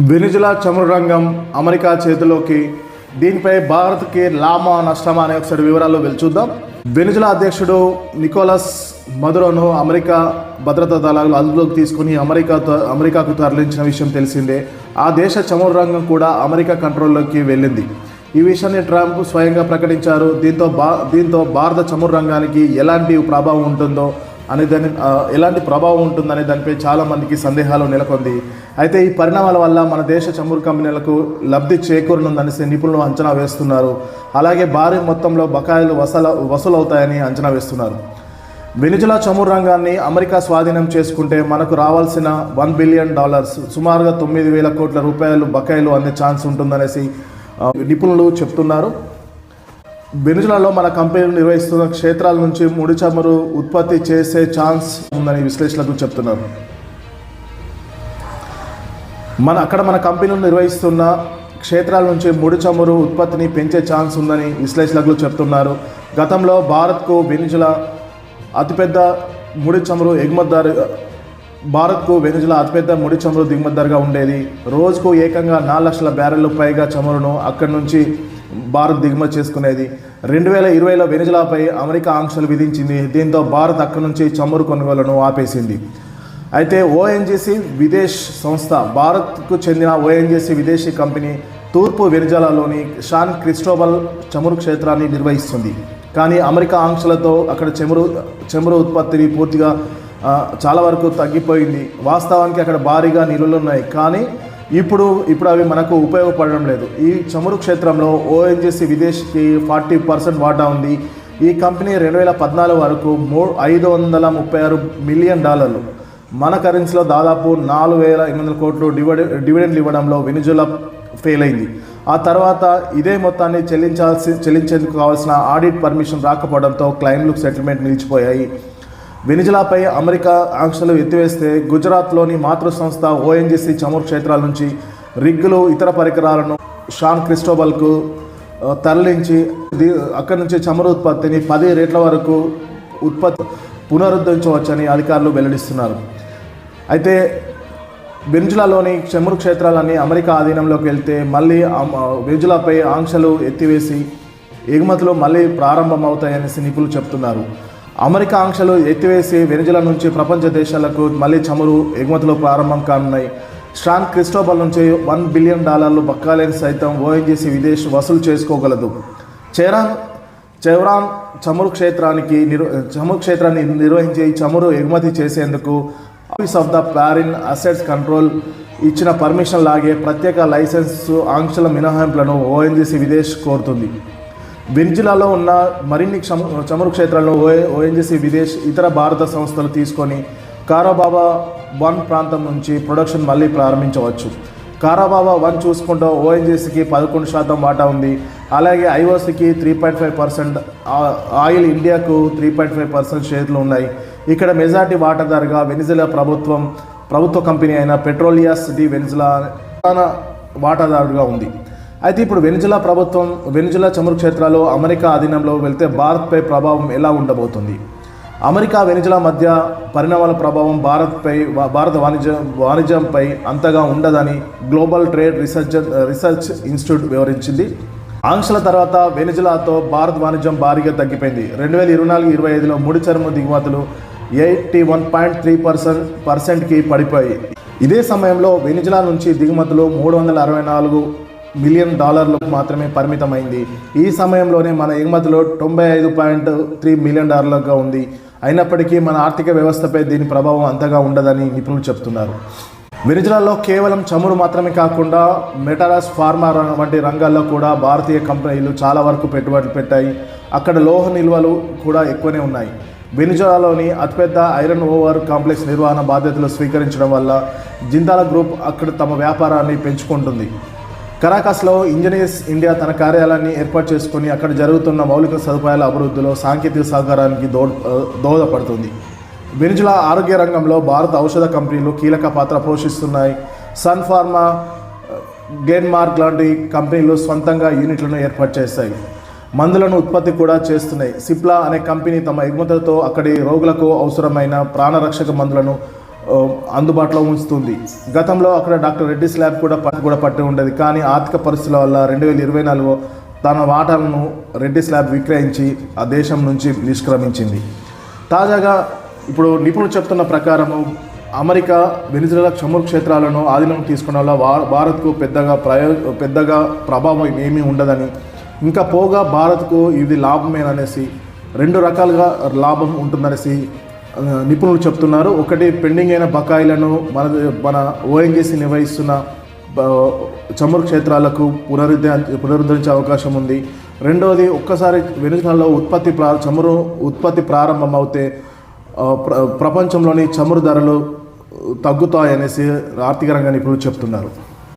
Venezuela చమురు రంగం America చేతిలోకి. దీనిపై భారత్కి లాభమా నష్టమా అనే ఒకసారి వివరాల్లో చూద్దాం. వెనిజులా అధ్యక్షుడు నికోలస్ మదురోను అమెరికా భద్రతా దళాలు అదుపులోకి తీసుకుని అమెరికాకు తరలించిన విషయం తెలిసిందే. ఆ దేశ చమురు రంగం కూడా అమెరికా కంట్రోల్లోకి వెళ్ళింది. ఈ విషయాన్ని ట్రంప్ స్వయంగా ప్రకటించారు. దీంతో భారత చమురు రంగానికి ఎలాంటి ప్రభావం ఉంటుందో ఉంటుందనే దానిపై చాలామందికి సందేహాలు నెలకొంది. అయితే ఈ పరిణామాల వల్ల మన దేశ చమురు కంపెనీలకు లబ్ధి చేకూరనుందని నిపుణులు అంచనా వేస్తున్నారు. అలాగే భారీ మొత్తంలో బకాయిలు వసూలవుతాయని అంచనా వేస్తున్నారు. వెనిజులా చమురు రంగాన్ని అమెరికా స్వాధీనం చేసుకుంటే మనకు రావాల్సిన $1 బిలియన్ సుమారుగా 9,000 కోట్ల రూపాయలు బకాయిలు అందే ఛాన్స్ ఉంటుందనేసి నిపుణులు చెప్తున్నారు. వెనిజులాలో మన కంపెనీలు నిర్వహిస్తున్న క్షేత్రాల నుంచి ముడి చమురు ఉత్పత్తి చేసే ఛాన్స్ ఉందని విశ్లేషకులు చెప్తున్నారు. మన కంపెనీలు నిర్వహిస్తున్న క్షేత్రాల నుంచి ముడి చమురు ఉత్పత్తిని పెంచే ఛాన్స్ ఉందని విశ్లేషకులు చెప్తున్నారు. గతంలో భారత్కు వెనిజులా అతిపెద్ద ముడి చమురు దిగుమతిదారుగా ఉండేది. రోజుకు ఏకంగా 4 లక్షల బ్యారెళ్లు పైగా చమురును అక్కడి నుంచి భారత్ దిగుమతి చేసుకునేది. 2020లో వెనిజులాపై అమెరికా ఆంక్షలు విధించింది. దీంతో భారత్ అక్కడి నుంచి చమురు కొనుగోలును ఆపేసింది. అయితే ఓఎన్జీసీ విదేశ్ సంస్థ, భారత్కు చెందిన ఓఎన్జీసీ విదేశీ కంపెనీ తూర్పు వెనిజులాలోని శాన్ క్రిస్టోబల్ చమురు క్షేత్రాన్ని నిర్వహిస్తుంది. కానీ అమెరికా ఆంక్షలతో అక్కడ చమురు ఉత్పత్తిని పూర్తిగా చాలా వరకు తగ్గిపోయింది. వాస్తవానికి అక్కడ భారీగా నిల్వలు ఉన్నాయి, కానీ ఇప్పుడు అవి మనకు ఉపయోగపడడం లేదు. ఈ చమురు క్షేత్రంలో ఓఎన్జీసీ విదేశీకి 40% వాటా ఉంది. ఈ కంపెనీ 2014 వరకు $536 మిలియన్, మన కరెన్సీలో దాదాపు 4,800 కోట్లు డివిడెండ్లు ఇవ్వడంలో వెనిజులా ఫెయిల్ అయింది. ఆ తర్వాత ఇదే మొత్తాన్ని చెల్లించేందుకు కావాల్సిన ఆడిట్ పర్మిషన్ రాకపోవడంతో క్లెయిమ్లు సెటిల్మెంట్ నిలిచిపోయాయి. వెనిజులాపై అమెరికా ఆంక్షలు ఎత్తివేస్తే గుజరాత్లోని మాతృ సంస్థ ఓఎన్జీసీ చమురు క్షేత్రాల నుంచి రిగ్గులు, ఇతర పరికరాలను శాన్ క్రిస్టోబల్కు తరలించి అక్కడి నుంచి చమురు ఉత్పత్తిని 10 రెట్ల వరకు పునరుద్ధరించవచ్చని అధికారులు వెల్లడిస్తున్నారు. అయితే వెనిజులాలోని చమురు క్షేత్రాలన్నీ అమెరికా ఆధీనంలోకి వెళ్తే మళ్ళీ వెనిజులాపై ఆంక్షలు ఎత్తివేసి ఎగుమతులు మళ్ళీ ప్రారంభమవుతాయని నిపుణులు చెప్తున్నారు. అమెరికా ఆంక్షలు ఎత్తివేసి వెనిజులా నుంచి ప్రపంచ దేశాలకు మళ్ళీ చమురు ఎగుమతులు ప్రారంభం కానున్నాయి. శాన్ క్రిస్టోబల్ నుంచి $1 బిలియన్ బకాయిలను సైతం ఓఎన్జీసీ విదేశీ వసూలు చేసుకోగలదు. చెవ్రాన్ చమురు క్షేత్రాన్ని నిర్వహించి చమురు ఎగుమతి చేసేందుకు office of the foreign assets control ఇచ్చిన పర్మిషన్ లాగే ప్రత్యేక లైసెన్సు ఆంక్షల మినహాయింపులను ఓఎన్జీసీ విదేశ్ కోరుతుంది. వెనిజులాలో ఉన్న మరిన్ని చమురు క్షేత్రాలను ఓఎన్జీసీ విదేశ్ ఇతర భారత సంస్థలు తీసుకొని కారాబాబా 1 ప్రాంతం నుంచి ప్రొడక్షన్ మళ్ళీ ప్రారంభించవచ్చు. కారాబాబా 1 చూసుకుంటూ ఓఎన్జీసీకి 11% వాటా ఉంది. అలాగే ఐఓసీకి 3.5%, ఆయిల్ ఇండియాకు 3.5% షేర్లు ఉన్నాయి. ఇక్కడ మెజార్టీ వాటాదారుగా వెనిజులా ప్రభుత్వ కంపెనీ అయిన పెట్రోలియాస్ డి వెనిజులా వాటాదారుగా ఉంది. అయితే ఇప్పుడు వెనిజులా చమురు క్షేత్రాలు అమెరికా ఆధీనంలో వెళ్తే భారత్పై ప్రభావం ఎలా ఉండబోతుంది? అమెరికా వెనిజులా మధ్య పరిణామాల ప్రభావం భారత వాణిజ్యంపై అంతగా ఉండదని గ్లోబల్ ట్రేడ్ రీసెర్చ్ ఇన్స్టిట్యూట్ వివరించింది. ఆంక్షల తర్వాత వెనిజులాతో భారత్ వాణిజ్యం భారీగా తగ్గిపోయింది. 2024-25లో ముడి చమురు దిగుమతులు 81.3%కి పడిపోయాయి. ఇదే సమయంలో వెనిజులా నుంచి దిగుమతులు $364 మిలియన్ మాత్రమే పరిమితమైంది. ఈ సమయంలోనే మన ఎగుమతులు $95.3 మిలియన్ ఉంది. అయినప్పటికీ మన ఆర్థిక వ్యవస్థపై దీని ప్రభావం అంతగా ఉండదని నిపుణులు చెప్తున్నారు. వెనిజులాలో కేవలం చమురు మాత్రమే కాకుండా మెటల్స్, ఫార్మా వంటి రంగాల్లో కూడా భారతీయ కంపెనీలు చాలా వరకు పెట్టుబడులు పెట్టాయి. అక్కడ లోహ నిల్వలు కూడా ఎక్కువనే ఉన్నాయి. వెనిజులాలోని అతిపెద్ద ఐరన్ ఓవర్ కాంప్లెక్స్ నిర్వహణ బాధ్యతలు స్వీకరించడం వల్ల జిందాల్ గ్రూప్ అక్కడ తమ వ్యాపారాన్ని పెంచుకుంటుంది. కరాకస్లో ఇంజనీర్స్ ఇండియా తన కార్యాలయాన్ని ఏర్పాటు చేసుకుని అక్కడ జరుగుతున్న మౌలిక సదుపాయాల అభివృద్ధిలో సాంకేతిక సహకారానికి దోహదపడుతుంది. వెనిజులా ఆరోగ్య రంగంలో భారత ఔషధ కంపెనీలు కీలక పాత్ర పోషిస్తున్నాయి. సన్ ఫార్మా, గ్లెన్మార్క్ లాంటి కంపెనీలు స్వంతంగా యూనిట్లను ఏర్పాటు చేస్తాయి. మందులను ఉత్పత్తి కూడా చేస్తున్నాయి. సిప్లా అనే కంపెనీ తమ ఎగుమతులతో అక్కడి రోగులకు అవసరమైన ప్రాణరక్షక మందులను అందుబాటులో ఉంచుతుంది. గతంలో అక్కడ డాక్టర్ రెడ్డిస్ ల్యాబ్ కూడా పట్టి ఉండేది. కానీ ఆర్థిక పరిస్థితుల వల్ల 2024 తన వాటాలను రెడ్డిస్ ల్యాబ్ విక్రయించి ఆ దేశం నుంచి నిష్క్రమించింది. తాజాగా ఇప్పుడు నిపుణులు చెప్తున్న ప్రకారము అమెరికా వెనిజులా చమురు క్షేత్రాలను ఆధీనం తీసుకున్న వల్ల భారత్కు పెద్దగా ప్రభావం ఏమీ ఉండదని, ఇంకా పోగా భారత్కు ఇది లాభమేననేసి 2 రకాలుగా లాభం ఉంటుందనేసి నిపుణులు చెప్తున్నారు. ఒకటి, పెండింగ్ అయిన బకాయిలను మన ఓఎన్జీసీ నిర్వహిస్తున్న చమురు క్షేత్రాలకు పునరుద్ధరించే అవకాశం ఉంది. రెండవది, ఒక్కసారి వెనిజులాలో చమురు ఉత్పత్తి ప్రారంభమవుతే ప్రపంచంలోని చమురు ధరలు తగ్గుతాయనేసి ఆర్థిక రంగ నిపుణులు చెప్తున్నారు.